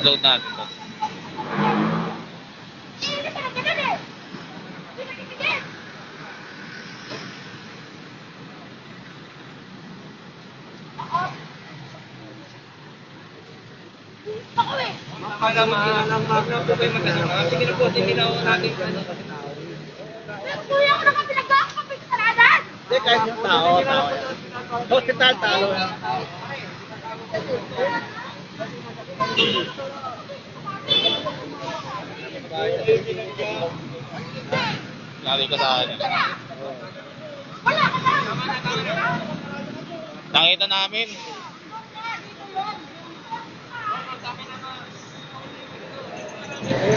Load natin to. Sige na po, hindi na natin. Kuya, ako naman pinagawa ko sa kasalanan! Hindi, kahit yung tao. Hospital, talo. Lari ka sa akin. Wala ka na! Nakita namin.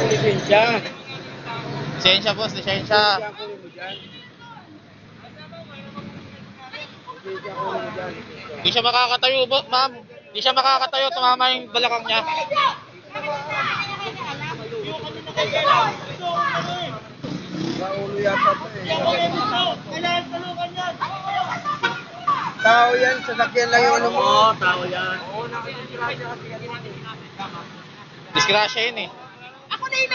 Lisensya. Lisensya boss, lisensya. Di siya makakatayo, ma'am. Di siya makakatayo, tumama yung balakang niya. Raulo yata po eh. Tao yan, sasakyan lang yung ano mo. Oo, tao yan. Disgrasya yun eh. Ako na yung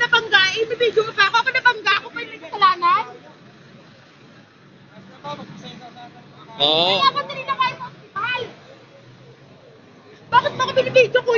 nabangga, ibibidyo mo pa ako nabangga, ako pa yung may kasalanan. Oo. Kaya ako kanina kayo sa hospital. Bakit mo ako binibidyo ko?